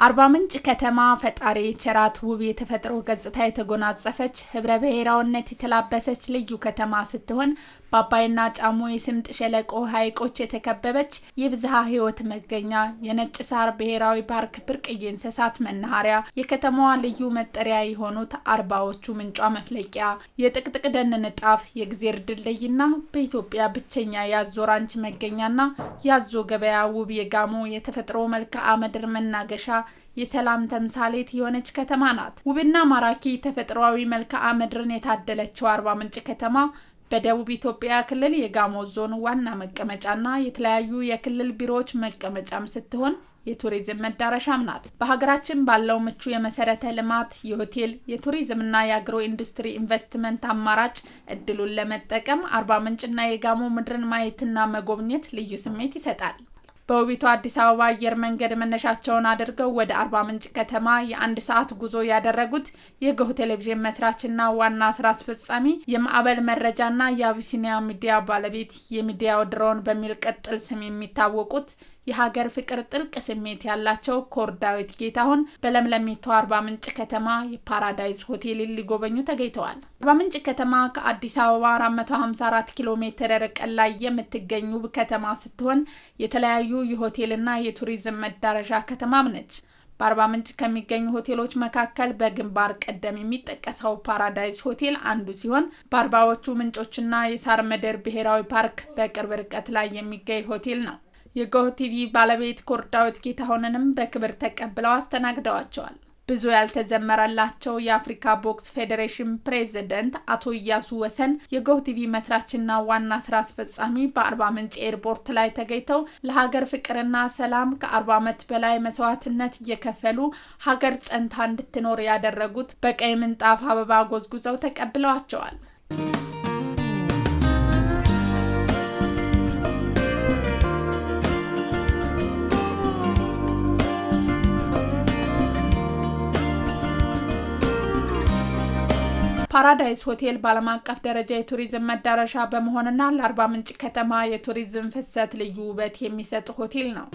አርባ ምንጭ ከተማ ፈጣሪ ቸራት ውብ የተፈጥሮ ገጽታ የተጎናጸፈች ህብረ ብሔራዊነት የተላበሰች ልዩ ከተማ ስትሆን በአባይና ጫሞ የስምጥ ሸለቆ ሐይቆች የተከበበች የብዝሃ ህይወት መገኛ የነጭ ሳር ብሔራዊ ፓርክ ብርቅዬ እንስሳት መናኸሪያ የከተማዋ ልዩ መጠሪያ የሆኑት አርባዎቹ ምንጯ መፍለቂያ የጥቅጥቅ ደን ንጣፍ የግዜር ድልድይና በኢትዮጵያ ብቸኛ ያዞ ራንች መገኛና ያዞ ገበያ ውብ የጋሞ የተፈጥሮ መልክዓ ምድር መናገሻ የሰላም ተምሳሌት የሆነች ከተማ ናት። ውብና ማራኪ ተፈጥሯዊ መልክዓ ምድርን የታደለችው አርባ ምንጭ ከተማ በደቡብ ኢትዮጵያ ክልል የጋሞ ዞን ዋና መቀመጫና የተለያዩ የክልል ቢሮዎች መቀመጫም ስትሆን የቱሪዝም መዳረሻም ናት። በሀገራችን ባለው ምቹ የመሰረተ ልማት የሆቴል የቱሪዝምና የአግሮ ኢንዱስትሪ ኢንቨስትመንት አማራጭ እድሉን ለመጠቀም አርባ ምንጭና የጋሞ ምድርን ማየትና መጎብኘት ልዩ ስሜት ይሰጣል። በውቢቷ አዲስ አበባ አየር መንገድ መነሻቸውን አድርገው ወደ አርባ ምንጭ ከተማ የአንድ ሰዓት ጉዞ ያደረጉት የጎህ ቴሌቪዥን መስራችና ዋና ስራ አስፈጻሚ የማዕበል መረጃና የአቢሲኒያ ሚዲያ ባለቤት የሚዲያው ድሮን በሚል ቅጽል ስም የሚታወቁት የሀገር ፍቅር ጥልቅ ስሜት ያላቸው ኮርዳዊት ጌታሁን በለምለሚቷ አርባ ምንጭ ከተማ የፓራዳይዝ ሆቴል ሊጎበኙ ተገኝተዋል። አርባ ምንጭ ከተማ ከአዲስ አበባ 454 ኪሎ ሜትር ርቀት ላይ የምትገኝ ውብ ከተማ ስትሆን የተለያዩ የሆቴልና የቱሪዝም መዳረሻ ከተማም ነች። በአርባ ምንጭ ከሚገኙ ሆቴሎች መካከል በግንባር ቀደም የሚጠቀሰው ፓራዳይዝ ሆቴል አንዱ ሲሆን በአርባዎቹ ምንጮችና የሳር ምድር ብሔራዊ ፓርክ በቅርብ ርቀት ላይ የሚገኝ ሆቴል ነው። የጎህ ቲቪ ባለቤት ኮርዳዊት ጌታሁንንም በክብር ተቀብለው አስተናግደዋቸዋል። ብዙ ያልተዘመረላቸው የአፍሪካ ቦክስ ፌዴሬሽን ፕሬዝዳንት አቶ ኢያሱ ወሰን የጎህ ቲቪ መስራችና ዋና ስራ አስፈጻሚ በአርባ ምንጭ ኤርፖርት ላይ ተገኝተው ለሀገር ፍቅርና ሰላም ከ40 ዓመት በላይ መስዋዕትነት እየከፈሉ ሀገር ጸንታ እንድትኖር ያደረጉት በቀይ ምንጣፍ አበባ ጎዝጉዘው ተቀብለዋቸዋል። ፓራዳይዝ ሆቴል ባለም አቀፍ ደረጃ የቱሪዝም መዳረሻ በመሆንና ለአርባ ምንጭ ከተማ የቱሪዝም ፍሰት ልዩ ውበት የሚሰጥ ሆቴል ነው።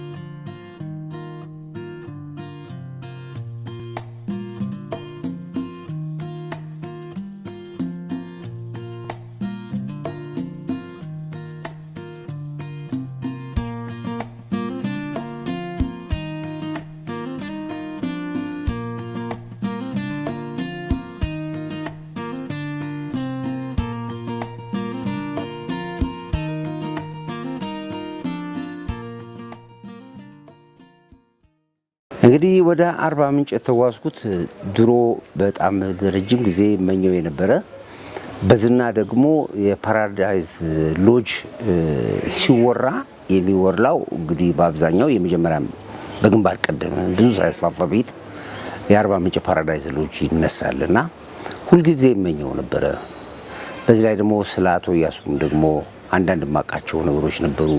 እንግዲህ ወደ አርባ ምንጭ የተጓዝኩት ድሮ በጣም ረጅም ጊዜ መኘው የነበረ በዝና ደግሞ የፓራዳይዝ ሎጅ ሲወራ የሚወራው እንግዲህ በአብዛኛው የመጀመሪያ በግንባር ቀደም ብዙ ሳይስፋፋ ቤት የአርባ ምንጭ ፓራዳይዝ ሎጅ ይነሳልና ሁሉ ጊዜ መኘው ነበረ። በዚህ ላይ ደግሞ ስለ አቶ ኢያሱም ደግሞ አንዳንድ ማቃቸው ነገሮች ነበሩ።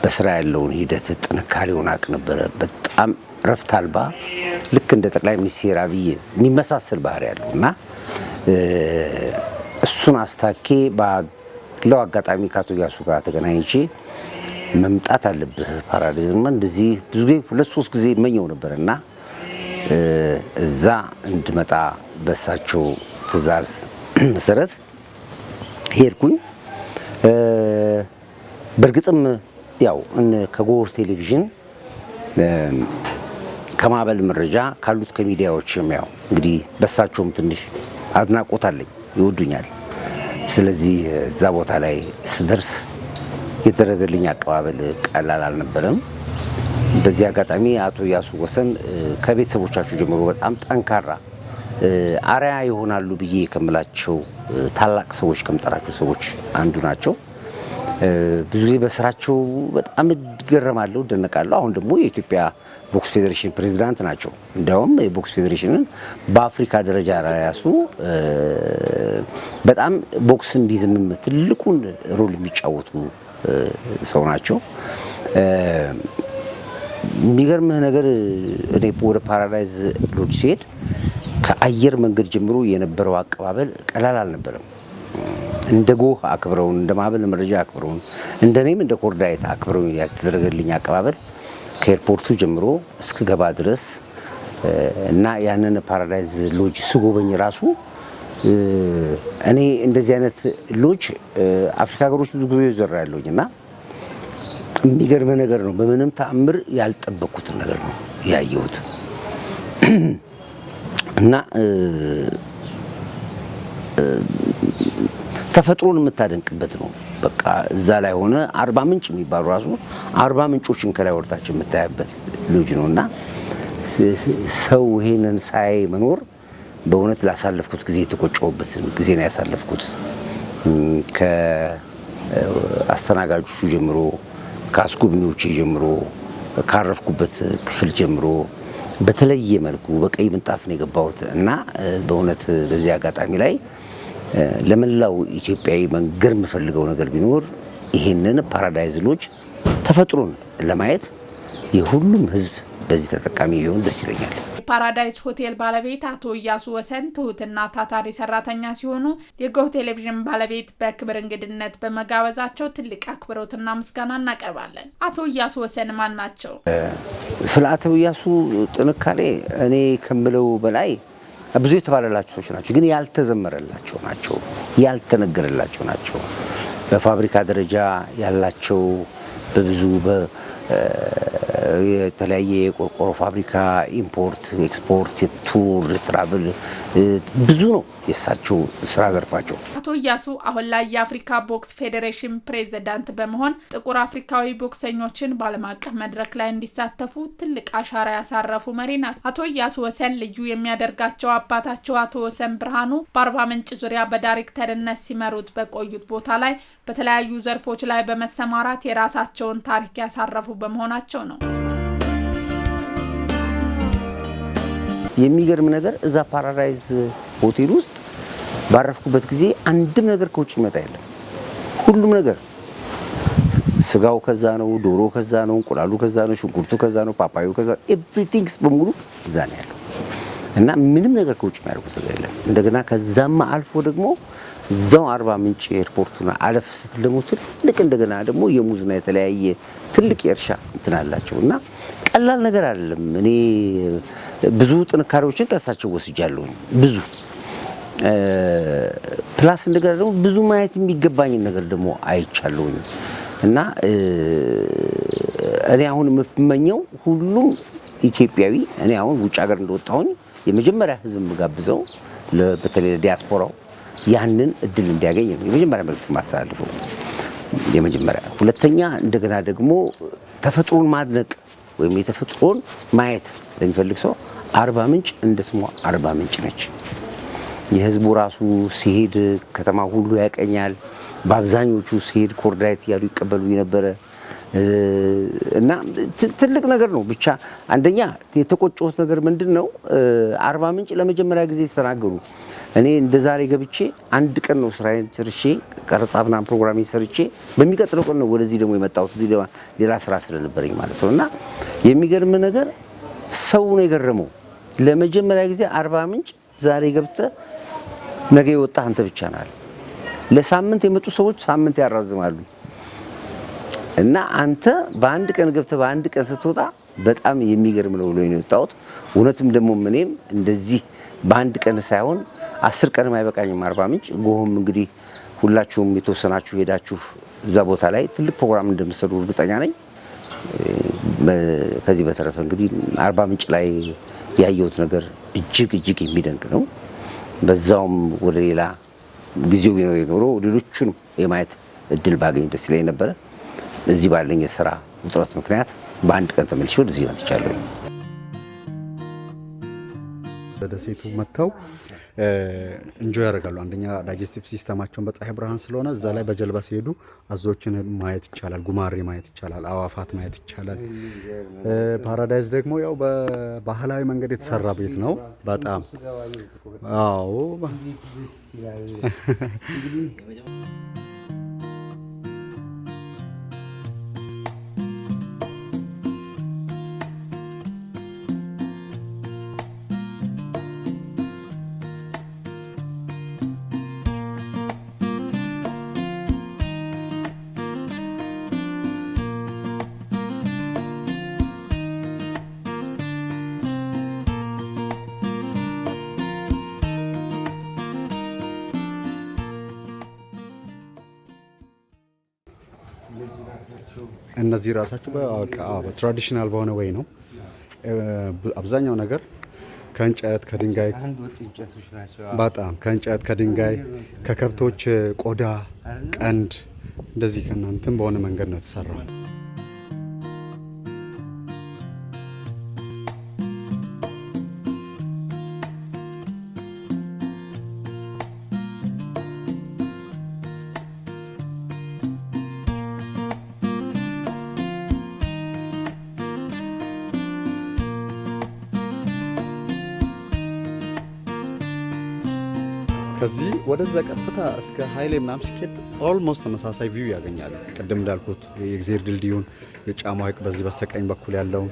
በስራ ያለውን ሂደት ጥንካሬውን አቅ ነበረ። በጣም ረፍት አልባ ልክ እንደ ጠቅላይ ሚኒስትር አብይ የሚመሳሰል ባህሪ ያለውና እሱን አስታኬ ባለው አጋጣሚ ከአቶ ኢያሱ ጋር ተገናኝቼ መምጣት አለብህ ፓራዳይዝማ እንደዚህ ብዙ ጊዜ 2-3 ጊዜ መኘው ነበርና እዛ እንድመጣ በሳቸው ትዕዛዝ መሰረት ሄድኩኝ። በርግጥም ያው ከጎህ ቴሌቪዥን ከማዕበል መረጃ ካሉት ከሚዲያዎችም ያው እንግዲህ በሳቸውም ትንሽ አድናቆት አለኝ፣ ይወዱኛል። ስለዚህ እዛ ቦታ ላይ ስደርስ የተደረገልኝ አቀባበል ቀላል አልነበረም። በዚህ አጋጣሚ አቶ ኢያሱ ወሰን ከቤተሰቦቻቸው ጀምሮ በጣም ጠንካራ አርአያ ይሆናሉ ብዬ ከምላቸው ታላቅ ሰዎች ከምጠራቸው ሰዎች አንዱ ናቸው። ብዙ ጊዜ በስራቸው በጣም እገረማለሁ፣ ደነቃለሁ። አሁን ደግሞ የኢትዮጵያ ቦክስ ፌዴሬሽን ፕሬዝዳንት ናቸው። እንዲያውም የቦክስ ፌዴሬሽንን በአፍሪካ ደረጃ ያሱ በጣም ቦክስ እንዲዝምም ትልቁን ሮል የሚጫወቱ ሰው ናቸው። የሚገርምህ ነገር እኔ ወደ ፓራዳይዝ ሎጅ ሲሄድ ከአየር መንገድ ጀምሮ የነበረው አቀባበል ቀላል አልነበረም። እንደ ጎህ አክብረውን እንደ ማዕበል መረጃ አክብረውን እንደኔም እንደ ኮርዳይት አክብረውን ያተደረገልኝ አቀባበል ከኤርፖርቱ ጀምሮ እስከ ገባ ድረስ እና ያንን ፓራዳይዝ ሎጅ ስጎበኝ ራሱ እኔ እንደዚህ አይነት ሎጅ አፍሪካ ሀገሮች ብዙ ጊዜ ይዘራያለሁኝ እና የሚገርም ነገር ነው። በምንም ተአምር ያልጠበቅኩት ነገር ነው ያየሁት እና ተፈጥሮን የምታደንቅበት ነው። በቃ እዛ ላይ ሆነ አርባ ምንጭ የሚባሉ ራሱ አርባ ምንጮችን ከላይ ወርታችን የምታያበት ሎጅ ነውና ሰው ይሄንን ሳይ መኖር በእውነት ላሳለፍኩት ጊዜ የተቆጨሁበት ጊዜ ነው ያሳለፍኩት። ከአስተናጋጆቹ ጀምሮ ከአስጎብኚዎቼ ጀምሮ ካረፍኩበት ክፍል ጀምሮ በተለየ መልኩ በቀይ ምንጣፍ ነው የገባሁት እና በእውነት በዚህ አጋጣሚ ላይ ለመላው ኢትዮጵያዊ መንገር የምፈልገው ነገር ቢኖር ይሄንን ፓራዳይዝ ሎጅ ተፈጥሮን ለማየት የሁሉም ሕዝብ በዚህ ተጠቃሚ ቢሆን ደስ ይለኛል። የፓራዳይዝ ሆቴል ባለቤት አቶ እያሱ ወሰን ትሁትና ታታሪ ሰራተኛ ሲሆኑ የጎህ ቴሌቪዥን ባለቤት በክብር እንግድነት በመጋበዛቸው ትልቅ አክብሮትና ምስጋና እናቀርባለን። አቶ እያሱ ወሰን ማን ናቸው? ስለ አቶ እያሱ ጥንካሬ እኔ ከምለው በላይ ብዙ የተባለላቸው ሰዎች ናቸው፣ ግን ያልተዘመረላቸው ናቸው፣ ያልተነገረላቸው ናቸው። በፋብሪካ ደረጃ ያላቸው በብዙ የተለያየ የቆርቆሮ ፋብሪካ ኢምፖርት ኤክስፖርት የቱር ትራቭል ብዙ ነው የሳቸው ስራ ዘርፋቸው። አቶ እያሱ አሁን ላይ የአፍሪካ ቦክስ ፌዴሬሽን ፕሬዝዳንት በመሆን ጥቁር አፍሪካዊ ቦክሰኞችን በዓለም አቀፍ መድረክ ላይ እንዲሳተፉ ትልቅ አሻራ ያሳረፉ መሪ ናቸው። አቶ እያሱ ወሰን ልዩ የሚያደርጋቸው አባታቸው አቶ ወሰን ብርሃኑ በአርባ ምንጭ ዙሪያ በዳይሬክተርነት ሲመሩት በቆዩት ቦታ ላይ በተለያዩ ዘርፎች ላይ በመሰማራት የራሳቸውን ታሪክ ያሳረፉ በመሆናቸው ነው። የሚገርም ነገር እዛ ፓራዳይዝ ሆቴል ውስጥ ባረፍኩበት ጊዜ አንድም ነገር ከውጭ ይመጣ የለም። ሁሉም ነገር ስጋው ከዛ ነው፣ ዶሮ ከዛ ነው፣ እንቁላሉ ከዛ ነው፣ ሽንኩርቱ ከዛ ነው፣ ፓፓዩ ከዛ ኤቭሪቲንግስ በሙሉ እዛ ነው ያለው እና ምንም ነገር ከውጭ የሚያደርጉት ነገር የለም። እንደገና ከዛም አልፎ ደግሞ እዛው አርባ ምንጭ ኤርፖርቱና አለፍ ስትል ደግሞ ትልቅ እንደገና ደግሞ የሙዝና የተለያየ ትልቅ የእርሻ እንትን አላቸው እና ቀላል ነገር አይደለም። እኔ ብዙ ጥንካሬዎችን ከእሳቸው ወስጃለሁ ብዙ ፕላስ እንደገና ደግሞ ብዙ ማየት የሚገባኝ ነገር ደግሞ አይቻለሁኝ እና እኔ አሁን የምመኘው ሁሉም ኢትዮጵያዊ እኔ አሁን ውጭ ሀገር እንደወጣሁኝ የመጀመሪያ ህዝብ የምጋብዘው በተለይ ዲያስፖራው ያንን እድል እንዲያገኝ ነው የመጀመሪያ መልእክት ማስተላልፈው። የመጀመሪያ ሁለተኛ እንደገና ደግሞ ተፈጥሮን ማድነቅ ወይም የተፈጥሮን ማየት ለሚፈልግ ሰው አርባ ምንጭ እንደ ስሟ አርባ ምንጭ ነች። የህዝቡ ራሱ ሲሄድ ከተማ ሁሉ ያቀኛል። በአብዛኞቹ ሲሄድ ኮርዳይት ያሉ ይቀበሉ የነበረ እና ትልቅ ነገር ነው። ብቻ አንደኛ የተቆጨሁት ነገር ምንድነው አርባ ምንጭ ለመጀመሪያ ጊዜ ተናገሩ። እኔ እንደዛሬ ገብቼ አንድ ቀን ነው ስራዬን ጨርሼ ቀረጻና ፕሮግራሚንግ ሰርቼ በሚቀጥለው ቀን ነው ወደዚህ ደግሞ የመጣሁት። እዚህ ሌላ ስራ ስለነበረኝ ማለት ነውና የሚገርም ነገር ሰው ነው የገረመው። ለመጀመሪያ ጊዜ አርባ ምንጭ ዛሬ ገብተ ነገ የወጣ አንተ ብቻ ነህ። ለሳምንት የመጡ ሰዎች ሳምንት ያራዝማሉ እና አንተ በአንድ ቀን ገብተ በአንድ ቀን ስትወጣ በጣም የሚገርም ነው ብሎ ነው የወጣሁት። እውነትም ደግሞ እኔም እንደዚህ በአንድ ቀን ሳይሆን 10 ቀን አይበቃኝም አርባ ምንጭ። ጎህም እንግዲህ ሁላችሁም የተወሰናችሁ ሄዳችሁ እዛ ቦታ ላይ ትልቅ ፕሮግራም እንደምትሰሩ እርግጠኛ ነኝ። ከዚህ በተረፈ እንግዲህ አርባ ምንጭ ላይ ያየሁት ነገር እጅግ የሚደንቅ ነው። በዛውም ወደ ሌላ ጊዜው ቢኖር የኖረው ሌሎቹን የማየት እድል ባገኝ ደስ ይለኝ ነበረ። እዚህ ባለኝ የሥራ ውጥረት ምክንያት በአንድ ቀን ተመልሼ ወደዚህ መጥቻለሁ። ደሴቱ መጥተው እንጆይ ያደርጋሉ። አንደኛ ዳይጀስቲቭ ሲስተማቸውን በፀሐይ ብርሃን ስለሆነ እዛ ላይ በጀልባ ሲሄዱ አዞችን ማየት ይቻላል፣ ጉማሬ ማየት ይቻላል፣ አዋፋት ማየት ይቻላል። ፓራዳይዝ ደግሞ ያው በባህላዊ መንገድ የተሰራ ቤት ነው። በጣም አዎ እነዚህ ራሳቸው በትራዲሽናል በሆነ ወይ ነው። አብዛኛው ነገር ከእንጨት ከድንጋይ በጣም ከእንጨት ከድንጋይ ከከብቶች ቆዳ ቀንድ እንደዚህ ከእናንተም በሆነ መንገድ ነው የተሰራው። ከዚህ ወደዛ ቀጥታ እስከ ኃይሌ ምናምን ሲኬድ ኦልሞስት ተመሳሳይ ቪው ያገኛሉ። ቅድም እንዳልኩት የእግዚአብሔር ድልድዩን የጫሞ ሐይቅ በዚህ በስተቀኝ በኩል ያለውን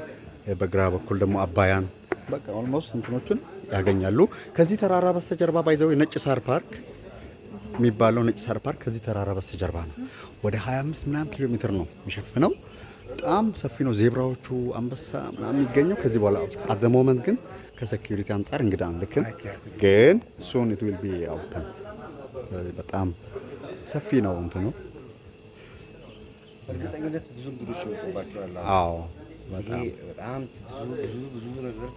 በግራ በኩል ደግሞ አባያን በቃ ኦልሞስት እንትኖቹን ያገኛሉ። ከዚህ ተራራ በስተጀርባ ባይዘው ነጭ ሳር ፓርክ የሚባለው ነጭ ሳር ፓርክ ከዚህ ተራራ በስተጀርባ ነው። ወደ 25 ምናምን ኪሎ ሜትር ነው የሚሸፍነው። በጣም ሰፊ ነው። ዜብራዎቹ አንበሳ ምናምን የሚገኘው ከዚህ በኋላ አት ዘ ሞመንት ግን ከሴኩሪቲ አንጻር እንግዳ አንልክም፣ ግን ሶን ኢት ዊል ቢ ኦፕን። በጣም ሰፊ ነው እንትኑ። በእርግጠኝነት ብዙ እንግዶች ይወጡባቸዋል። አዎ በጣም ብዙ ነገር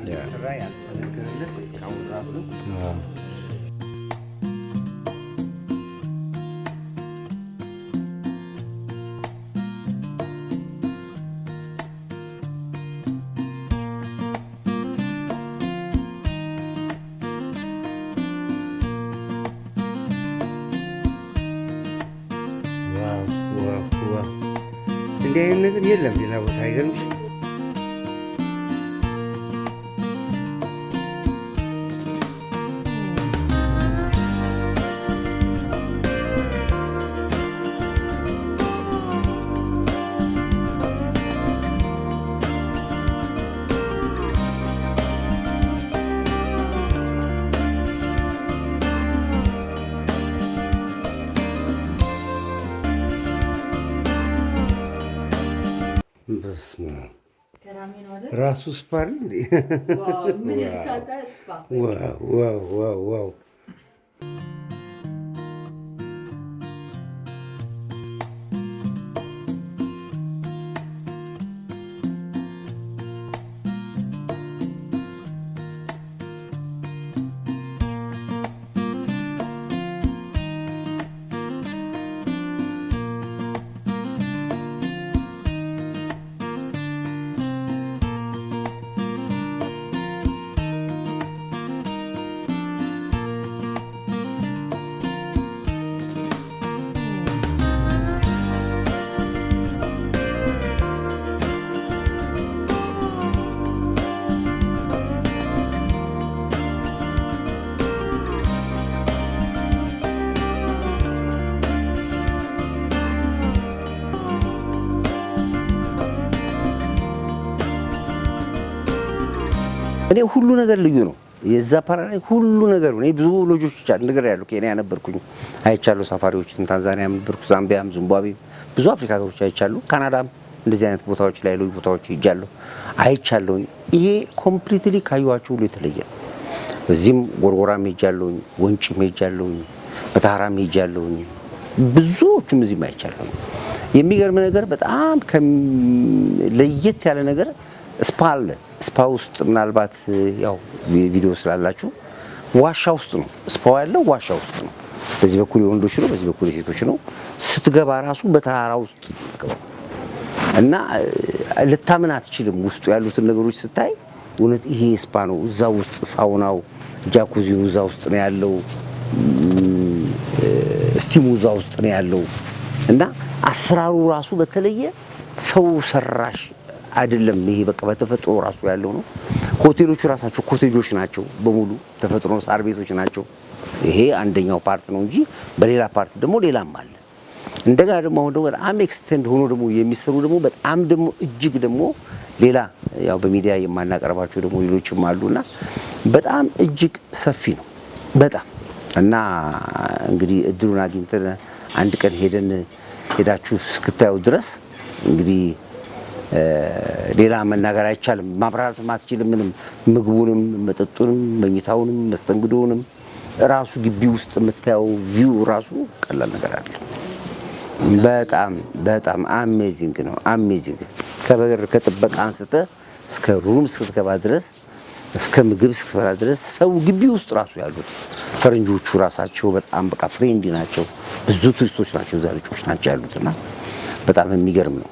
እየሰራ ያልተነገረለት እስካሁን ራሱ እንዲህ አይነት ነገር የለም ሌላ ቦታ። አይገርምሽ? ራሱ ስፓ እንዴ! ዋው እኔ ሁሉ ነገር ልዩ ነው። የዛ ፓራላይ ሁሉ ነገር ነው። እኔ ብዙ ሎጆች ነገር ያለው ኬንያ ነበርኩኝ አይቻለሁ። ሳፋሪዎችን ታንዛኒያም ነበርኩ፣ ዛምቢያም፣ ዚምባብዌ ብዙ አፍሪካ ሀገሮች አይቻለሁ። ካናዳም እንደዚህ አይነት ቦታዎች ላይ ሎጅ ቦታዎች ይጃለሁ አይቻለሁ። ይሄ ኮምፕሊትሊ ካዩዋቸው ሁሉ የተለየ ነው። እዚህም ጎርጎራም ሄጃለሁ፣ ወንጪም ሄጃለሁ፣ መተሃራም ሄጃለሁ፣ ብዙዎቹም እዚህም አይቻለሁ። የሚገርም ነገር በጣም ለየት ያለ ነገር ስፓ አለ። ስፓ ውስጥ ምናልባት ያው ቪዲዮ ስላላችሁ ዋሻ ውስጥ ነው ስፓው ያለው፣ ዋሻ ውስጥ ነው። በዚህ በኩል የወንዶች ነው፣ በዚህ በኩል የሴቶች ነው። ስትገባ ራሱ በተራራ ውስጥ ትገባ እና ልታምን አትችልም። ውስጡ ያሉትን ነገሮች ስታይ እውነት ይሄ ስፓ ነው። እዛ ውስጥ ሳውናው ጃኩዚው እዛ ውስጥ ነው ያለው፣ ስቲሙ እዛ ውስጥ ነው ያለው እና አሰራሩ ራሱ በተለየ ሰው ሰራሽ አይደለም። ይሄ በቃ በተፈጥሮ ራሱ ያለው ነው። ሆቴሎቹ ራሳቸው ኮቴጆች ናቸው፣ በሙሉ ተፈጥሮ ሳር ቤቶች ናቸው። ይሄ አንደኛው ፓርት ነው እንጂ በሌላ ፓርት ደግሞ ሌላም አለ። እንደገና ደግሞ አሁን ደግሞ በጣም ኤክስቴንድ ሆኖ ደግሞ የሚሰሩ ደግሞ በጣም ደግሞ እጅግ ደግሞ ሌላ ያው በሚዲያ የማናቀርባቸው ደግሞ ሌሎችም አሉና በጣም እጅግ ሰፊ ነው በጣም እና እንግዲህ እድሉን አግኝተን አንድ ቀን ሄዳችሁ እስክታዩ ድረስ እንግዲህ ሌላ መናገር አይቻልም። ማብራራት ማትችልም። ምንም ምግቡንም፣ መጠጡንም፣ መኝታውንም፣ መስተንግዶውንም ራሱ ግቢ ውስጥ የምታየው ቪው ራሱ ቀላል ነገር አይደለም። በጣም አሜዚንግ ነው። አሜዚንግ ከበር ከጥበቃ አንስተ እስከ ሩም እስክትገባ ድረስ እስከ ምግብ እስክትበላ ድረስ ሰው ግቢ ውስጥ ራሱ ያሉት ፈረንጆቹ ራሳቸው በጣም በቃ ፍሬንዲ ናቸው። ብዙ ቱሪስቶች ናቸው እዛ ልጆች ናቸው ያሉትና በጣም የሚገርም ነው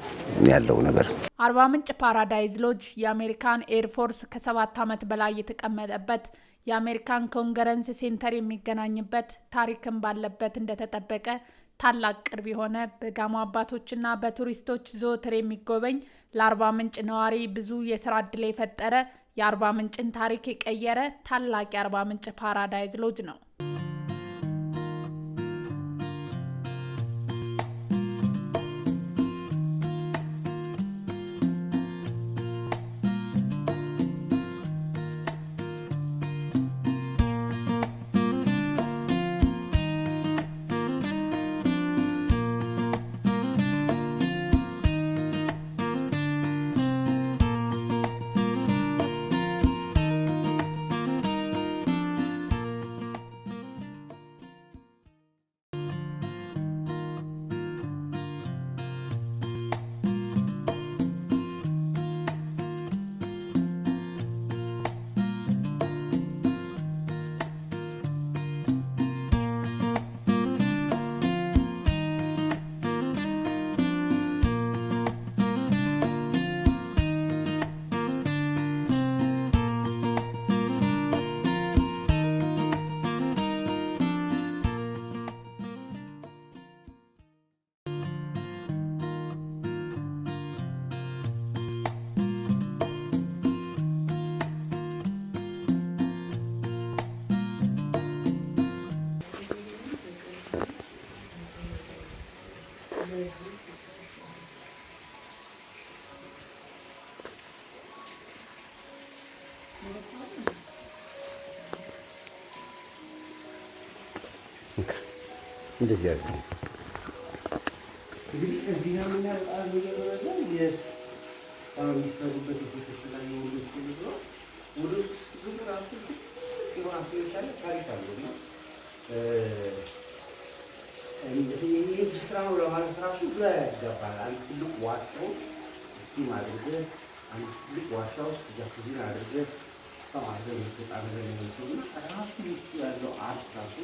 ያለው ነገር። አርባ ምንጭ ፓራዳይዝ ሎጅ የአሜሪካን ኤርፎርስ ከ7 ዓመት በላይ የተቀመጠበት የአሜሪካን ኮንግረስ ሴንተር የሚገናኝበት ታሪክን ባለበት እንደተጠበቀ ታላቅ ቅርብ የሆነ በጋሞ አባቶችና በቱሪስቶች ዘወትር የሚጎበኝ ለአርባ ምንጭ ነዋሪ ብዙ የስራ ዕድል የፈጠረ የአርባ ምንጭን ታሪክ የቀየረ ታላቅ የአርባ ምንጭ ፓራዳይዝ ሎጅ ነው። እንደዚህ ያዘ እንግዲህ እዚህ ጋር ምን ያልቃል ነው የስ ስታውን ይሰሩበት የሴቶች ላይ ወንዶች ነው ወንዶች ግን ራሱ ራሱ የቻለ ታሪክ አለውና እንግዲህ ይሄ ስራ ነው ለማለት ራሱ ግራ ያጋባል። አንድ ትልቅ ዋሻው ስቲም አድርገህ አንድ ትልቅ ዋሻ ውስጥ ጃኩዚን አድርገህ እስካሁን አድርገህ የምትወጣ ነገር ነው ራሱ ውስጡ ያለው አርት ራሱ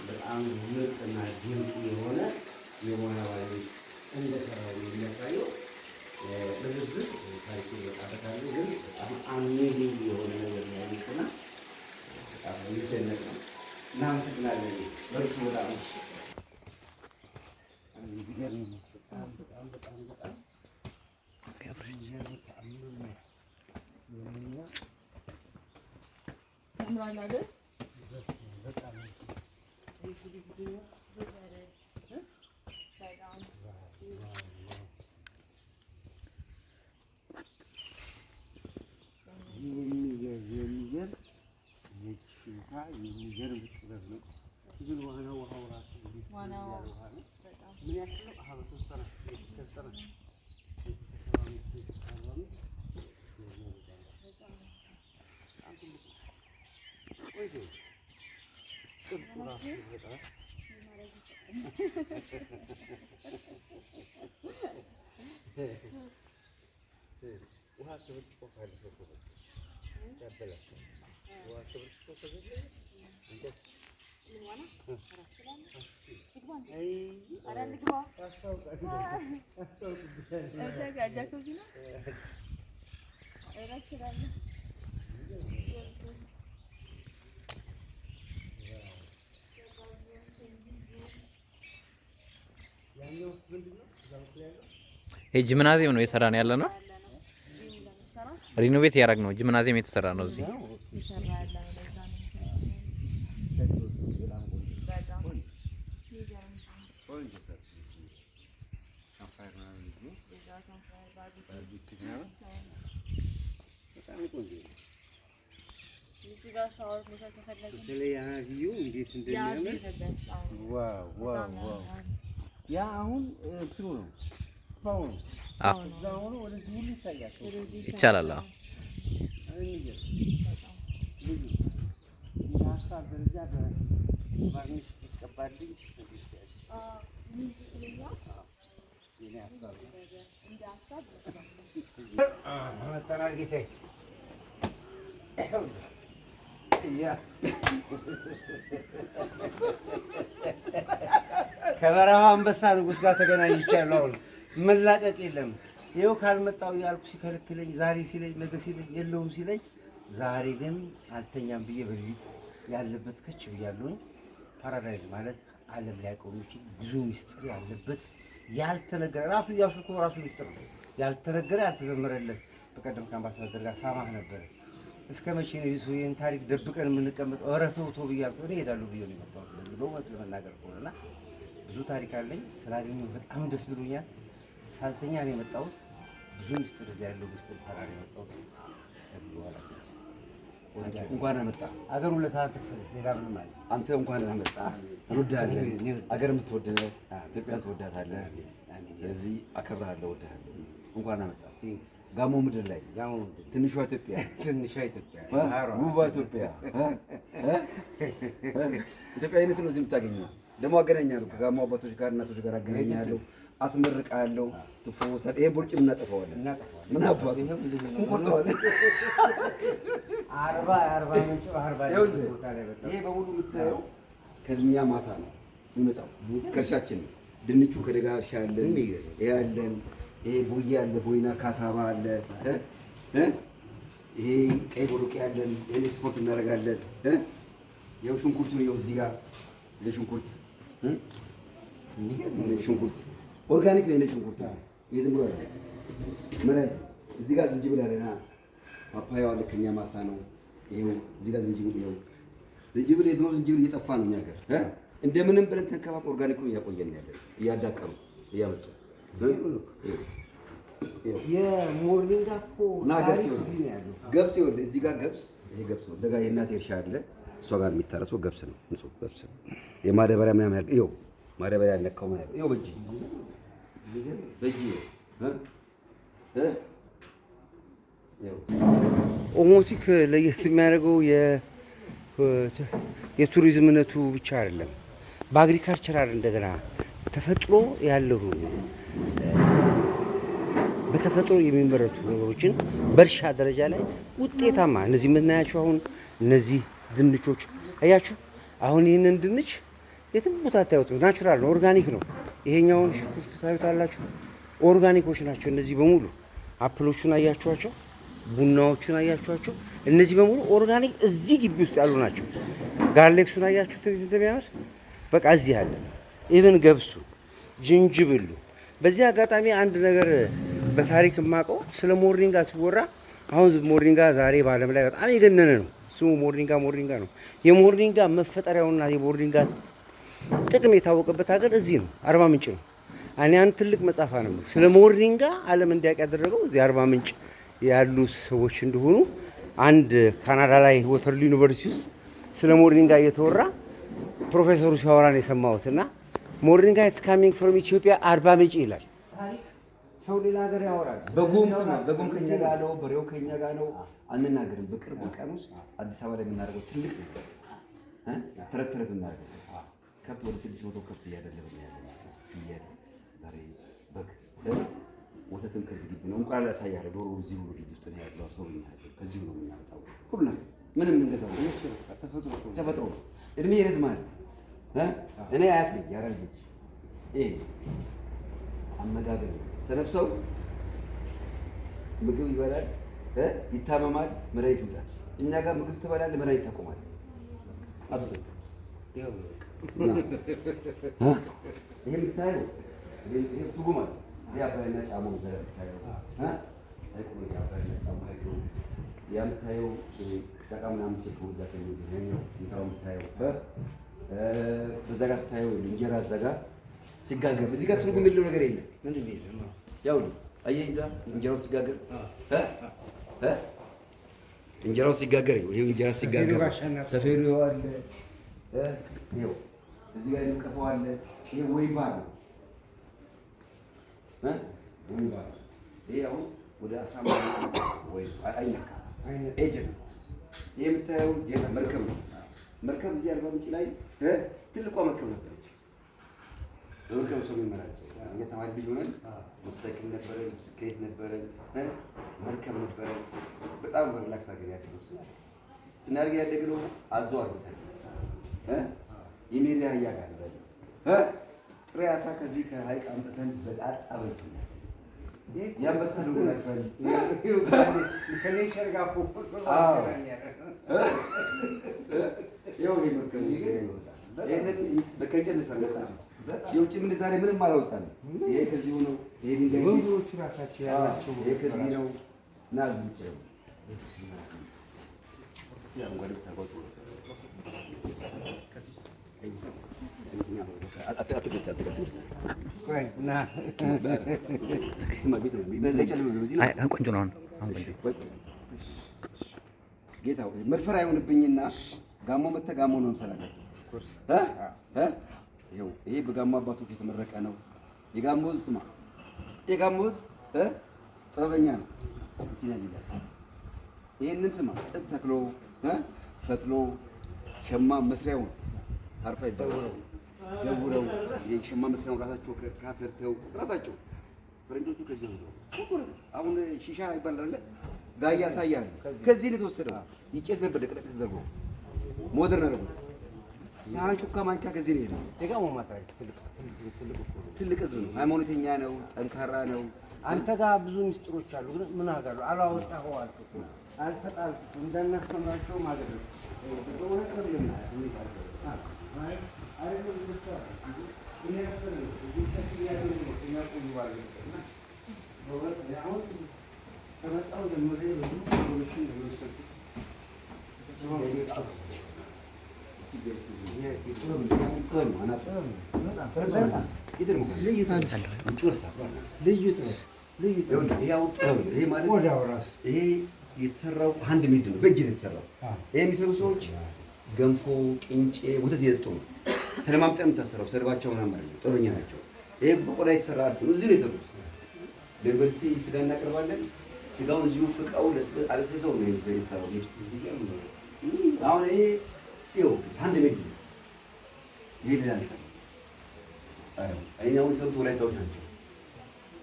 በጣም ምርጥና ድንቅ የሆነ የሙያ ባለቤት እንደሰራው የሚያሳየው በዝርዝር ታሪክ ይወጣበታል። ግን በጣም አሜዚንግ የሆነ ነገር ያየና በጣም የሚደነቅ ነው። እናመሰግናለን። በርቱ። በጣም የሚገርም ጥበብ ነው። ግን ዋናው ራሱ ምን ያክል ነው? ጂምናዚየም ነው የሰራን ያለ ነው። ሪኖቬት ያደረግ ነው። ጂምናዚየም የተሰራ ነው እዚህ ያ አሁን እንትኑ ነው ስፓው ነው። እዛው ሆኖ ወደዚህ ሁሉ ይታያል። ይቻላል። ሀሳብ ደረጃ በባርኒሽ ይቀባልኝ መጠናል ጌታዬ። ከበረሃው አንበሳ ንጉሥ ጋር ተገናኝቻለሁ። አሁን መላቀቅ የለም። ይኸው ካልመጣሁ እያልኩ ሲከለክለኝ፣ ዛሬ ሲለኝ፣ ነገ ሲለኝ፣ የለውም ሲለኝ፣ ዛሬ ግን አልተኛም ብዬ በሌሊት ያለበት ከች ብያለሁኝ። ፓራዳይዝ ማለት ዓለም ላይ ቆም የሚችል ብዙ ሚስጥር ያለበት ያልተነገረ ራሱ እያሱ እኮ ራሱ ሚስጥር ነው። ያልተነገረ ያልተዘመረለት። በቀደም ከአምባሳደር ጋር ሳማህ ነበረ። እስከ መቼ ነው ይህን ታሪክ ደብቀን የምንቀመጠው? ኧረ ተው ተው ብያለሁ። እኔ እሄዳለሁ ብዬ ነው የመጣሁት። በእውነት ለመናገር ከሆነና ብዙ ታሪክ አለኝ። ስላገኘሁ በጣም ደስ ብሎኛል። ሳልተኛ ነው የመጣሁት። ብዙ ሚስጥር እዚያ ያለው ሚስጥር ሰራ ነው የመጣሁት። እንኳን አመጣ አገሩ ለታን ትክፈል። ሌላ ምንም አለ። አንተ እንኳን አመጣ። እንወድሃለን። አገር የምትወድ ነህ። ኢትዮጵያን ትወዳታለህ። ስለዚህ አከብርሃለሁ፣ እወድሃለሁ። እንኳን አመጣ። ጋሞ ምድር ላይ ትንሿ ኢትዮጵያ፣ ውቧ ኢትዮጵያ። ኢትዮጵያዊነት ነው እዚህ የምታገኘው። ደግሞ አገናኛለሁ ከጋሞ አባቶች ጋር እናቶች ጋር አገናኛለሁ፣ አስመርቃለሁ። ትፎሳል። ይሄ ቦርጭ እናጠፋዋለን። ምን አባቱ እንቆርጠዋለን። ይሄ በሙሉ የምታየው ከእኛ ማሳ ነው የሚመጣው፣ ከእርሻችን ነው። ድንቹ ከደጋ እርሻ አለን፣ ይሄ አለን። ይሄ ቦዬ አለ፣ ቦይና ካሳባ አለ። ይሄ ቀይ ቦሎቄ አለን። ይሄን ኤክስፖርት እናደርጋለን። ይኸው ሽንኩርቱ ይኸው እዚህ ጋር ሽንኩርት ኦርጋኒክ የሆነ ሽንኩርት ይሄ ዝም ብሎ አይደለም። መሬት እዚህ ጋር ዝንጅብል አለና ፓፓያው አለ፣ ከእኛ ማሳ ነው። ይኸው እዚህ ጋር ዝንጅብል፣ ይኸው ዝንጅብል የድሮ ዝንጅብል እየጠፋ ነው እኛ ጋር። እንደምንም ብለን ተንከባክበን ኦርጋኒኩን እያቆየን ያለን፣ እያዳቀሩ እያመጡ የሞሪንጋ እኮ ገብስ ይኸውልህ፣ እዚህ ጋር ገብስ፣ ይሄ ገብስ ነው። ደጋ የእናቴ እርሻ አለ፣ እሷ ጋር የሚታረሰው ገብስ ነው፣ ንጹህ ገብስ ነው። የማዳበሪያ ምናምን ያልቅ፣ ይኸው ማዳበሪያ ያልነካው ማለት ይኸው በእጅ ኦሞቲክ ለየት የሚያደርገው የቱሪዝምነቱ ብቻ አይደለም፣ በአግሪካልቸራል እንደገና ተፈጥሮ ያለው በተፈጥሮ የሚመረቱ ነገሮችን በእርሻ ደረጃ ላይ ውጤታማ እነዚህ የምናያቸው አሁን እነዚህ ድንቾች አያችሁ። አሁን ይህንን ድንች የትም ቦታ ታዩት፣ ናቹራል ነው፣ ኦርጋኒክ ነው። ይሄኛውን ሽንኩርት ታዩታላችሁ፣ ኦርጋኒኮች ናቸው እነዚህ በሙሉ። አፕሎቹን አያችኋቸው፣ ቡናዎቹን አያችኋቸው፣ እነዚህ በሙሉ ኦርጋኒክ እዚህ ግቢ ውስጥ ያሉ ናቸው። ጋርሌክሱን አያችሁት እንዴት እንደሚያምር በቃ እዚህ አለ። ኢቭን ገብሱ፣ ጅንጅብሉ። በዚህ አጋጣሚ አንድ ነገር በታሪክ የማውቀው ስለ ሞሪንጋ ሲወራ፣ አሁን ሞሪንጋ ዛሬ በዓለም ላይ በጣም የገነነ ነው ስሙ። ሞሪንጋ ነው። የሞሪንጋ መፈጠሪያውና የሞሪንጋ ጥቅም የታወቀበት ሀገር እዚህ ነው፣ አርባ ምንጭ ነው። እኔ አንድ ትልቅ መጽሐፍ ነው ስለ ሞሪንጋ ዓለም እንዲያውቅ ያደረገው እዚህ አርባ ምንጭ ያሉ ሰዎች እንደሆኑ አንድ ካናዳ ላይ ወተርሉ ዩኒቨርሲቲ ውስጥ ስለ ሞሪንጋ እየተወራ ፕሮፌሰሩ ሲያወራ ነው የሰማሁት። እና ሞሪንጋ ኢትስ ካሚንግ ፍሮም ኢትዮጵያ አርባ ምንጭ ይላል። ሰው ሌላ ሀገር ያወራል። በጉም ከኛ ጋር ነው፣ በሬው ከኛ ጋር ነው። አንናገርም። በቅርብ ቀን ውስጥ አዲስ አበባ ላይ የምናደርገው ትልቅ ነገር ተረት የምናደርገው ከብት ወደ 600 ከብት እያደለበ ያለ ዛሬ በግ ወተትም ከዚህ ግቢ ነው። እንቁላል ያሳያለሁ። ዶሮ እዚህ ሁሉ ግቢ ውስጥ ነው ያለው። አስጎብኛለሁ። ከዚህ ነው የምናመጣው ሁሉ ነገር። ምንም እንገዛው ተፈጥሮ እድሜ ይረዝማል። እኔ አያት ነኝ ያረልጅ አመጋገብ ሰነፍሰው ምግብ ይበላል፣ ይታመማል፣ መድኃኒት ይውጣል። እኛ ጋር ምግብ ትበላለህ፣ መድኃኒት ታቆማለህ። አቱት ይሄ የምታየው ይሄ ትጉማል። ይሄ አባይና ጫማው ዘረፍታየው የምታየው ጫቃ ምናምን ሲከው እዛ ከሚገኘው ይዛው የምታየው በዛ ጋር ስታየው እንጀራ እዛ ጋር ሲጋገር እዚህ ጋር ትርጉም የሌለው ነገር የለም። ምንድን ነው የለም? ያው አየህ እዛ እንጀራው ሲጋገር እንጀራው ሲጋገር ይሄው እንጀራ ሲጋገር ሰፌሩ አለ። ይሄው እዚህ ጋር የሚቀፈው አለ። ይሄ ወይባ ነው። ወይባ ይሄ አሁን ወደ 15 ወይ አይነካ ኤጀንት ይሄ የምታየው ጀና መርከብ ነው። መርከብ እዚህ አርባ ምንጭ ላይ ትልቋ መርከብ ነበረች። በመርከብ ሰው የሚመላለሰው እኛ ተማሪ ልጅ ሆነን ሞተርሳይክል ነበረን፣ ብስክሌት ነበረን፣ መርከብ ነበረን። በጣም በሪላክስ አድርገን ያደግነው ስናድግ ያደግነው አዞ አርብተን የሜዳ አህያ ጋር ጥሬ ዓሳ ከዚህ ከሀይቅ አምጥተን በጣጣ በልተን የአንበሳ ደጎል አቅፈን ከኔቸር ጋር በከእንጨት እንሰራለን። የውጭ ምንዛሬ ምንም አላወጣንም። ይሄ ከዚህ ነው። ይሄ ድንጋይ ወንዶቹ ራሳቸው ያላቸው ይሄ ከዚህ ነው እና ዝም ይችላል ቆንጆ ነው። ጌታ መድፈር አይሆንብኝና ጋሞ መተህ ጋሞ ነው እንሰራለን። ይሄ በጋሞ አባቶች የተመረቀ ነው። የጋሞ ሕዝብ ስማ፣ የጋሞ ሕዝብ ጥበበኛ ነው። ይሄንን ስማ፣ ጥጥ ተክሎ ፈትሎ ሸማ መስሪያውን አርፋ ይባላል። ደውለው የሸማ መስሪያውን ራሳቸው ካሰርተው ራሳቸው ፈረንጆቹ ከዚህ ነው። አሁን ሺሻ ይባላል አይደል? ጋያ ያሳያል። ከዚህ ነው የተወሰደው። ይጨስ ነበር ደቀቅ ተደርጎ ሞደርን አደረጉት። ሳህን ሹካ ማንኪያ ከዚህ ነው የሄደው። ደጋሞ ማታሪ ትልቅ ህዝብ ነው። ሃይማኖተኛ ነው። ጠንካራ ነው። አንተ ጋር ብዙ ሚስጥሮች አሉ፣ ግን ምን አጋሉ አላወጣኸው አልኩት። አልሰጣልኩት እንዳናስተምራቸው ማለት ነው። ይሄ የተሰራው አንድ ሜድ ነው። በእጅ ነው የተሰራው። ይሄ የሚሰሩ ሰዎች ገንፎ፣ ቅንጬ፣ ወተት እየጠጡ ነው። ተለማምጠን የምታሰራው ሰርባቸው ምናምን ማለት ነው። ጥበበኛ ናቸው። ይሄ በቆዳ የተሰራ አርት ነው። እዚህ ነው የሰሩት። ለዩኒቨርሲቲ ስጋ እናቀርባለን። ስጋውን እዚሁ ፍቃው አለስልሰው ነው የተሰራው። አሁን ይሄ ይኸው አንድ ሜድ ነው። ይሄ ሌላ ነው። አሁን የሰሩት ወላይታዎች ናቸው።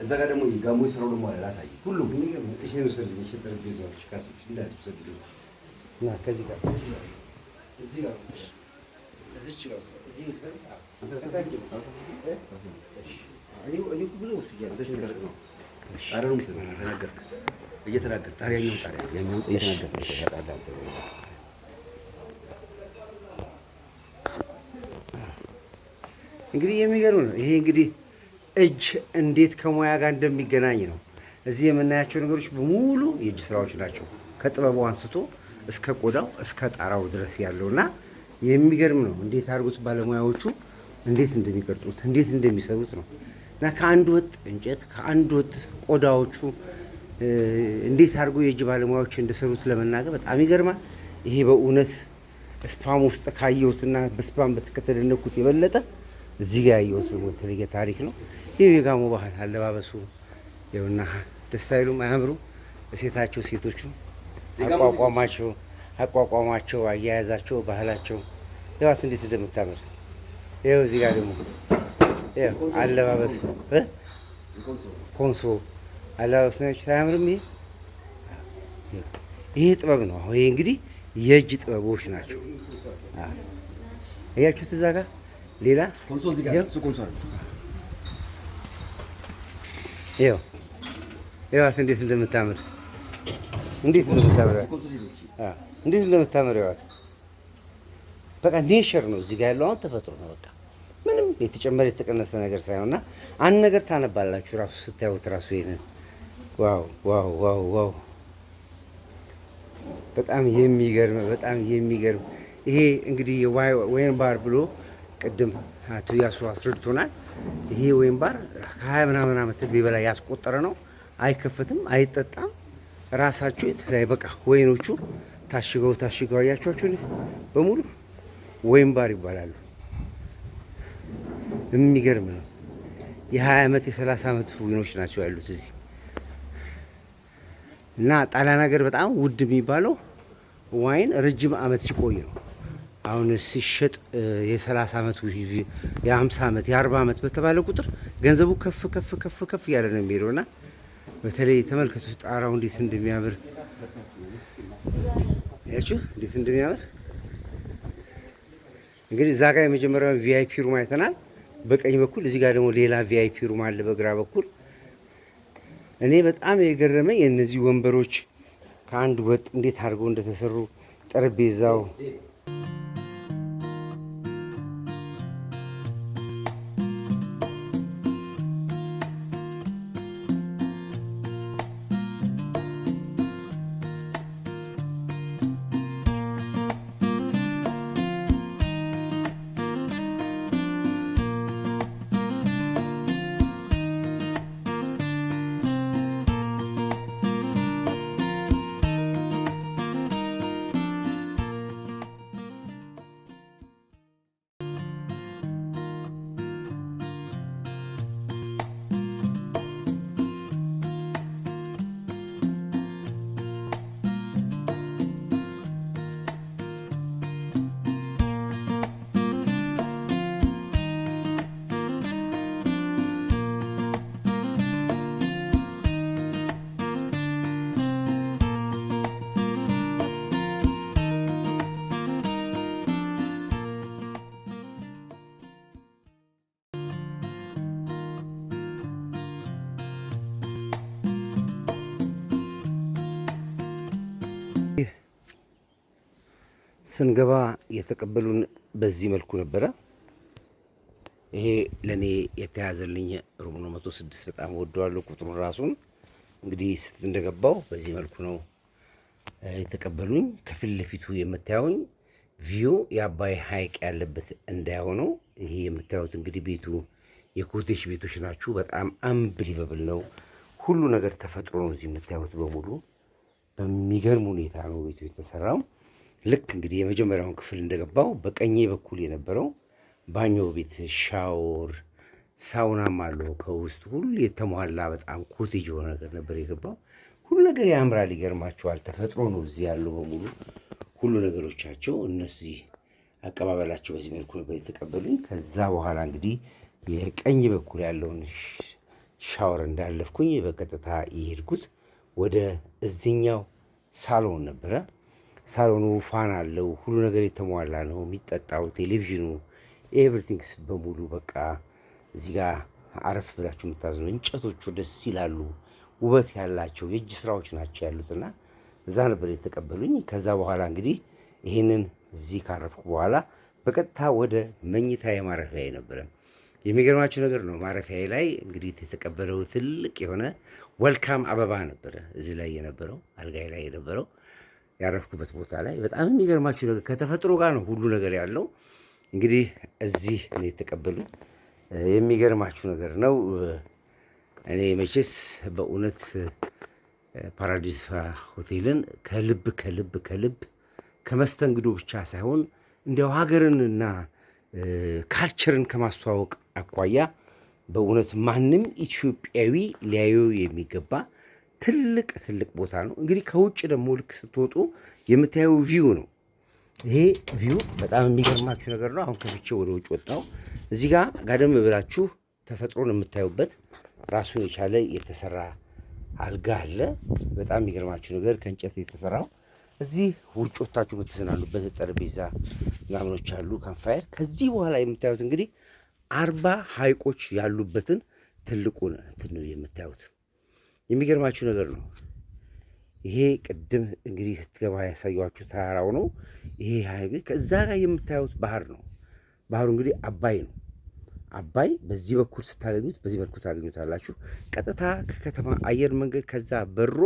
እዛ ጋር ደግሞ ጋሞ የሰራው ደግሞ አለ ላሳይ። ሁሉም ይሄ ነው ሰልፍ የጠረጴዛዎች ካርቶች እንዳትሰድ እና ከዚህ ጋር እዚህ ጋር እዚች ጋር እዚህ እየተናገር ጣሪያኛው ጣሪያ ያኛው እየተናገር እንግዲህ የሚገርም ነው። ይሄ እንግዲህ እጅ እንዴት ከሙያ ጋር እንደሚገናኝ ነው። እዚህ የምናያቸው ነገሮች በሙሉ የእጅ ስራዎች ናቸው። ከጥበቡ አንስቶ እስከ ቆዳው እስከ ጣራው ድረስ ያለውና የሚገርም ነው። እንዴት አድርጎት ባለሙያዎቹ እንዴት እንደሚቀርጹት እንዴት እንደሚሰሩት ነው። እና ከአንድ ወጥ እንጨት ከአንድ ወጥ ቆዳዎቹ እንዴት አድርጎ የእጅ ባለሙያዎች እንደሰሩት ለመናገር በጣም ይገርማል። ይሄ በእውነት ስፓም ውስጥ ካየሁትና በስፓም ከተደነኩት የበለጠ እዚህ ጋር ያየሁት ደግሞ የተለየ ታሪክ ነው። ይህ የጋሞ ባህል አለባበሱ ይኸውና ደስ አይሉም? አያምሩ? እሴታቸው ሴቶቹ አቋቋማቸው፣ አያያዛቸው፣ ባህላቸው ያዋት እንዴት እንደምታምር ይኸው እዚህ ጋር ደግሞ አለባበሱ ኮንሶ አለባበስ ናቸው። አያምርም? ይሄ ጥበብ ነው። ይሄ እንግዲህ የእጅ ጥበቦች ናቸው። እያችሁት እዛ ጋር ሌላ ይኸዋት እንዴት እንደምታምር ይኸዋት። በቃ ኔቸር ነው እዚህ ጋር ያለው። አሁን ተፈጥሮ ነው። በቃ ምንም የተጨመረ የተቀነሰ ነገር ሳይሆንና አንድ ነገር ታነባላችሁ ራሱ ስታዩት ራሱ ይሄንን ዋው ዋው ዋው ዋው በጣም የሚገርም ይሄ እንግዲህ ወይን ባር ብሎ ቅድም አቶ ያሱ አስረድቶናል። ይሄ ወይን ባር ከ20 ምናምን ዓመት በላይ ያስቆጠረ ነው። አይከፈትም፣ አይጠጣም። ራሳቸው የተለያየ በቃ ወይኖቹ ታሽገው አያችኋቸው በሙሉ ወይን ባር ይባላሉ። የሚገርም ነው። የ20 ዓመት የ30 ዓመት ወይኖች ናቸው ያሉት እዚህ እና ጣሊያን ሀገር በጣም ውድ የሚባለው ዋይን ረጅም ዓመት ሲቆይ ነው። አሁን ሲሸጥ የ30 ዓመት የ50 ዓመት የ40 ዓመት በተባለ ቁጥር ገንዘቡ ከፍ ከፍ ከፍ ከፍ እያለ ነው የሚሄደውና በተለይ ተመልከቱ ጣራው እንዴት እንደሚያምር ያችሁ እንዴት እንደሚያምር። እንግዲህ እዛ ጋር የመጀመሪያው ቪአይፒ ሩም አይተናል በቀኝ በኩል። እዚህ ጋር ደግሞ ሌላ ቪአይፒ ሩም አለ በግራ በኩል። እኔ በጣም የገረመኝ የእነዚህ ወንበሮች ከአንድ ወጥ እንዴት አድርገው እንደተሰሩ ጠረጴዛው ስንገባ የተቀበሉን በዚህ መልኩ ነበረ። ይሄ ለኔ የተያዘልኝ ሩም ነው 106 በጣም ወደዋለሁ ቁጥሩ ራሱን። እንግዲህ እንደገባው በዚህ መልኩ ነው የተቀበሉኝ። ከፊት ለፊቱ የምታዩኝ ቪው የአባይ ሐይቅ ያለበት እንዳይሆነው። ይሄ የምታዩት እንግዲህ ቤቱ የኮቴጅ ቤቶች ናችሁ። በጣም አንብሊቨብል ነው። ሁሉ ነገር ተፈጥሮ ነው እዚህ የምታዩት በሙሉ። በሚገርም ሁኔታ ነው ቤቱ የተሰራው። ልክ እንግዲህ የመጀመሪያውን ክፍል እንደገባው በቀኝ በኩል የነበረው ባኞ ቤት፣ ሻወር፣ ሳውናም አለው ከውስጥ ሁሉ የተሟላ በጣም ኮቴጅ የሆነ ነገር ነበር የገባው። ሁሉ ነገር ያምራል፣ ይገርማቸዋል። ተፈጥሮ ነው እዚህ ያለው በሙሉ ሁሉ ነገሮቻቸው። እነዚህ አቀባበላቸው በዚህ መልኩ ነበር የተቀበሉኝ። ከዛ በኋላ እንግዲህ የቀኝ በኩል ያለውን ሻወር እንዳለፍኩኝ በቀጥታ የሄድኩት ወደ እዚኛው ሳሎን ነበረ። ሳሎኑ ፋን አለው፣ ሁሉ ነገር የተሟላ ነው። የሚጠጣው ቴሌቪዥኑ፣ ኤቭሪቲንግስ በሙሉ በቃ እዚህ ጋር አረፍ ብላችሁ የምታዝነው። እንጨቶቹ ደስ ይላሉ፣ ውበት ያላቸው የእጅ ስራዎች ናቸው ያሉትና እዛ ነበር የተቀበሉኝ። ከዛ በኋላ እንግዲህ ይህንን እዚህ ካረፍኩ በኋላ በቀጥታ ወደ መኝታ ማረፊያ ነበረ። የሚገርማችሁ ነገር ነው ማረፊያ ላይ እንግዲህ የተቀበለው ትልቅ የሆነ ወልካም አበባ ነበረ እዚህ ላይ የነበረው አልጋይ ላይ የነበረው ያረፍኩበት ቦታ ላይ። በጣም የሚገርማችሁ ነገር ከተፈጥሮ ጋር ነው ሁሉ ነገር ያለው። እንግዲህ እዚህ እኔ የተቀበሉ የሚገርማችሁ ነገር ነው። እኔ መቼስ በእውነት ፓራዲስ ሆቴልን ከልብ ከልብ ከልብ ከመስተንግዶ ብቻ ሳይሆን እንዲያው ሀገርንና ካልቸርን ከማስተዋወቅ አኳያ በእውነት ማንም ኢትዮጵያዊ ሊያየው የሚገባ ትልቅ ትልቅ ቦታ ነው። እንግዲህ ከውጭ ደግሞ ልክ ስትወጡ የምታየው ቪው ነው። ይሄ ቪው በጣም የሚገርማችሁ ነገር ነው። አሁን ከፍቼ ወደ ውጭ ወጣው። እዚህ ጋር ጋደም ብላችሁ ተፈጥሮን የምታዩበት ራሱን የቻለ የተሰራ አልጋ አለ። በጣም የሚገርማችሁ ነገር ከእንጨት የተሰራው እዚህ ውጭ ወጣችሁ የምትዝናኑበት ጠረጴዛ ምናምኖች አሉ፣ ካምፋየር። ከዚህ በኋላ የምታዩት እንግዲህ 40 ሐይቆች ያሉበትን ትልቁን እንትን ነው የምታዩት። የሚገርማችሁ ነገር ነው። ይሄ ቅድም እንግዲህ ስትገባ ያሳያችሁ ተራራው ነው። ይሄ ሐይቅ ከዛ ጋር የምታዩት ባህር ነው። ባህሩ እንግዲህ አባይ ነው። አባይ በዚህ በኩል ስታገኙት በዚህ በኩል ታገኙታላችሁ። ቀጥታ ከከተማ አየር መንገድ ከዛ በሮ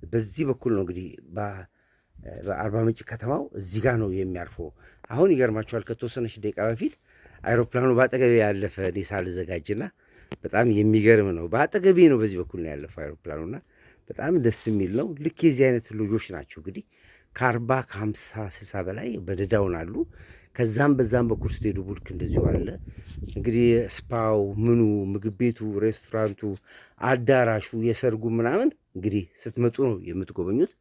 በዚህ በኩል ነው እንግዲህ በአርባ ምንጭ ከተማው እዚህ ጋር ነው የሚያርፈው። አሁን ይገርማችኋል ከተወሰነች ደቂቃ በፊት አይሮፕላኑ በአጠገቤ ያለፈ እኔ ሳልዘጋጅና በጣም የሚገርም ነው። በአጠገቤ ነው በዚህ በኩል ነው ያለፈው አይሮፕላኑና በጣም ደስ የሚል ነው። ልክ የዚህ አይነት ልጆች ናቸው እንግዲህ ከ40 ከ50 60 በላይ በደዳውን አሉ። ከዛም በዛም በኩል ስትሄዱ ቡልክ እንደዚሁ አለ። እንግዲህ ስፓው ምኑ ምግብ ቤቱ፣ ሬስቶራንቱ፣ አዳራሹ፣ የሰርጉ ምናምን እንግዲህ ስትመጡ ነው የምትጎበኙት።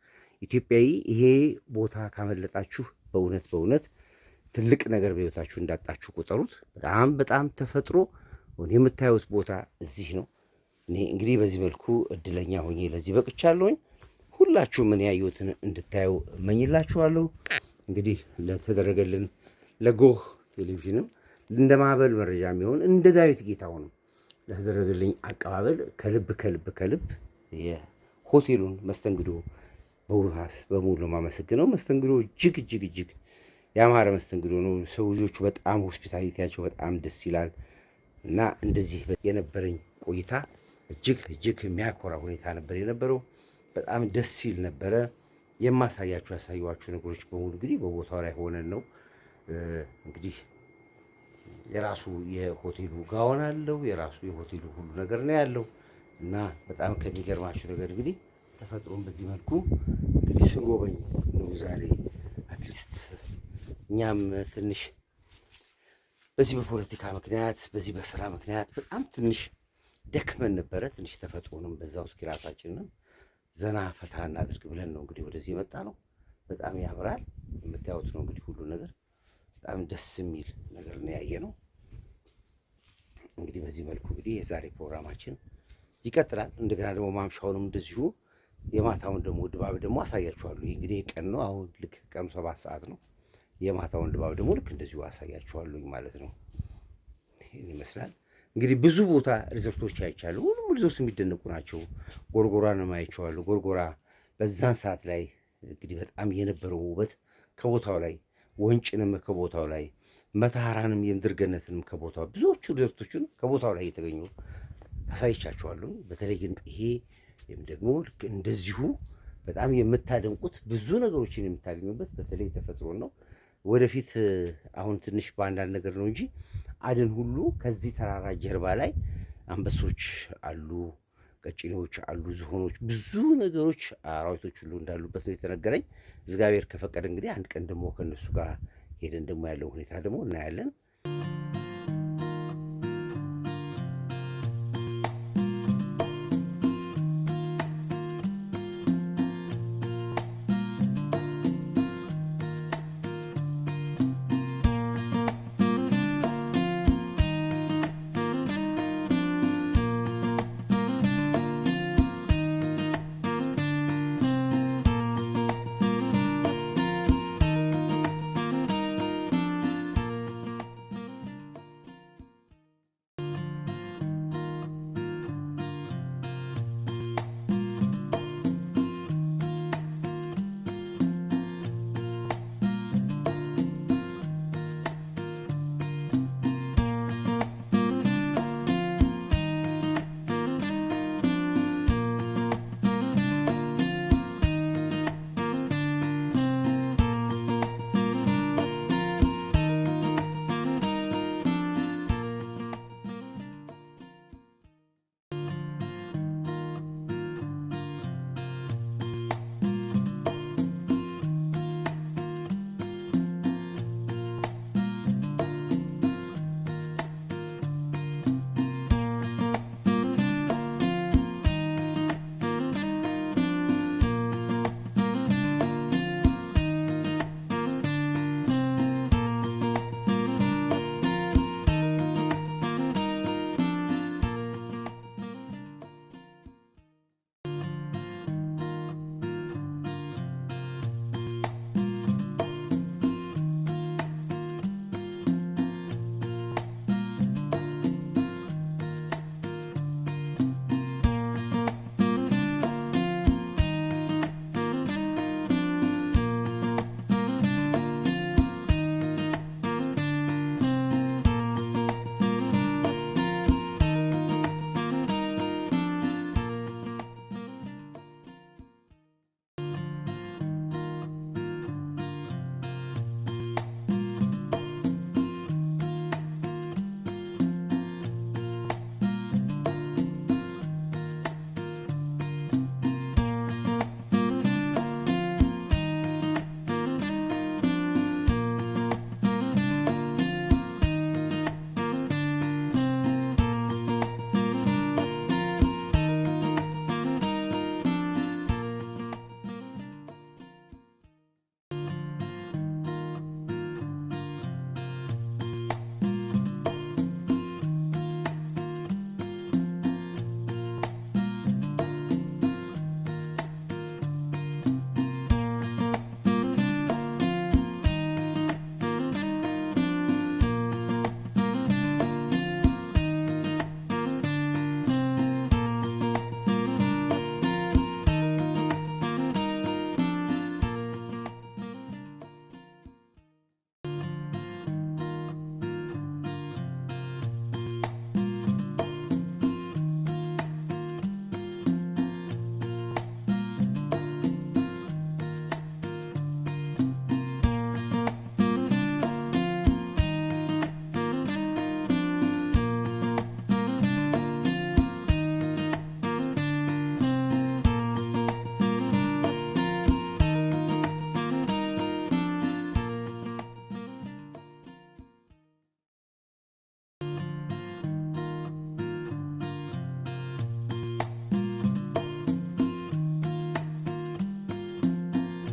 ኢትዮጵያዊ ይሄ ቦታ ካመለጣችሁ በእውነት ትልቅ ነገር በህይወታችሁ እንዳጣችሁ ቁጠሩት። በጣም በጣም ተፈጥሮ የምታዩት ቦታ እዚህ ነው። እኔ እንግዲህ በዚህ መልኩ እድለኛ ሆኜ ለዚህ በቅቻለሁኝ። ሁላችሁም ምን ያዩትን እንድታዩ እመኝላችኋለሁ። እንግዲህ ለተደረገልን ለጎህ ቴሌቪዥንም እንደ ማዕበል መረጃ የሚሆን እንደ ዳዊት ጌታሁንም ለተደረገልኝ አቀባበል ከልብ ከልብ ከልብ የሆቴሉን መስተንግዶ በውሃስ በሙሉ ማመሰግነው። መስተንግዶ እጅግ እጅግ እጅግ ያማረ መስተንግዶ ነው። ሰው ልጆቹ በጣም ሆስፒታሊቲያቸው በጣም ደስ ይላል እና እንደዚህ የነበረኝ ቆይታ እጅግ እጅግ የሚያኮራ ሁኔታ ነበር የነበረው። በጣም ደስ ይል ነበረ። ያሳዩዋችሁ ነገሮች በሙሉ እንግዲህ በቦታው ላይ ሆነን ነው። እንግዲህ የራሱ የሆቴሉ ጋውን አለው፣ የራሱ የሆቴሉ ሁሉ ነገር ነው ያለው እና በጣም ከሚገርማችሁ ነገር እንግዲህ ተፈጥሮን በዚህ መልኩ እንግዲህ ስንጎበኝ ነው ዛሬ። አትሊስት እኛም ትንሽ በዚህ በፖለቲካ ምክንያት በዚህ በስራ ምክንያት በጣም ትንሽ ደክመን ነበረ። ትንሽ ተፈጥሮንም በዛው እስኪ ራሳችንን ዘና ፈታ እናድርግ ብለን ነው እንግዲህ ወደዚህ የመጣ ነው። በጣም ያምራል። የምታዩት ነው እንግዲህ ሁሉ ነገር በጣም ደስ የሚል ነገር ነው ያየ ነው። እንግዲህ በዚህ መልኩ እንግዲህ የዛሬ ፕሮግራማችን ይቀጥላል። እንደገና ደግሞ ማምሻውንም እንደዚሁ የማታውን ደግሞ ድባብ ደግሞ አሳያችኋለሁ። ይህ እንግዲህ ቀን ነው። አሁን ልክ ቀኑ 7 ሰዓት ነው። የማታውን ድባብ ደግሞ ልክ እንደዚሁ አሳያችኋለሁ ማለት ነው። ይህን ይመስላል እንግዲህ ብዙ ቦታ ሪዞርቶች አይቻለሁ። ሁሉም ሪዞርት የሚደነቁ ናቸው። ጎርጎራንም አይቼዋለሁ። ጎርጎራ በዛን ሰዓት ላይ እንግዲህ በጣም የነበረው ውበት ከቦታው ላይ፣ ወንጭንም ከቦታው ላይ፣ መተሃራንም የምድር ገነትንም ከቦታው ብዙዎቹ ሪዞርቶችን ከቦታው ላይ የተገኙ አሳይቻችኋለሁ። በተለይ ግን ይሄ ደግሞ ልክ እንደዚሁ በጣም የምታደንቁት ብዙ ነገሮችን የምታገኙበት በተለይ ተፈጥሮ ነው። ወደፊት አሁን ትንሽ በአንዳንድ ነገር ነው እንጂ አደን ሁሉ ከዚህ ተራራ ጀርባ ላይ አንበሶች አሉ፣ ቀጭኔዎች አሉ፣ ዝሆኖች፣ ብዙ ነገሮች አራዊቶች ሁሉ እንዳሉበት ነው የተነገረኝ። እግዚአብሔር ከፈቀደ እንግዲህ አንድ ቀን ደግሞ ከነሱ ጋር ሄደን ደግሞ ያለው ሁኔታ ደግሞ እናያለን።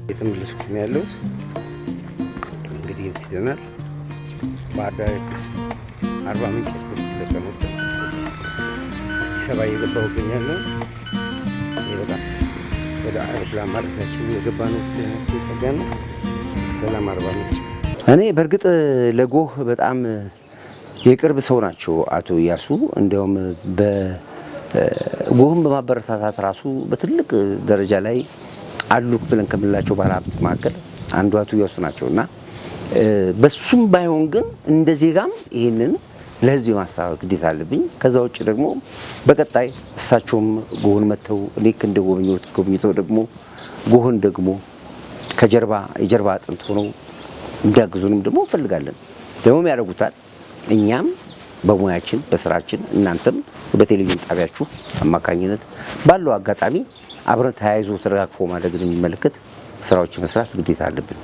የተመለስኩ ነው ያለሁት። እንግዲህ ይዘናል ባህር ዳር አርባ ምንጭ ለቀመጥ አዲስ አበባ እየገባሁ እገኛለሁ። ይበቃ ወደ አውሮፕላን ማረፊያችን የገባ ነው። ሲጠጋ ነው ሰላም አርባ ምንጭ። እኔ በእርግጥ ለጎህ በጣም የቅርብ ሰው ናቸው አቶ እያሱ። እንዲያውም በጎህን በማበረታታት ራሱ በትልቅ ደረጃ ላይ አሉ ብለን ከምንላቸው ባለሀብት መካከል አንዱ አቶ እያሱ ናቸውና በሱም ባይሆን ግን እንደ ዜጋም ይሄንን ለህዝብ ማስተዋወቅ ግዴታ አለብኝ። ከዛ ውጭ ደግሞ በቀጣይ እሳቸውም ጎህን መተው እኔ እንደ ጎብኝተው ደግሞ ጎህን ደግሞ የጀርባ አጥንት ሆነው እንዲያግዙንም ደግሞ እንፈልጋለን። ደግሞ ያደርጉታል። እኛም በሙያችን በስራችን እናንተም በቴሌቪዥን ጣቢያችሁ አማካኝነት ባለው አጋጣሚ አብረን ተያይዞ ተረጋግፎ ማድረግን የሚመለከት ስራዎች መስራት ግዴታ አለብን።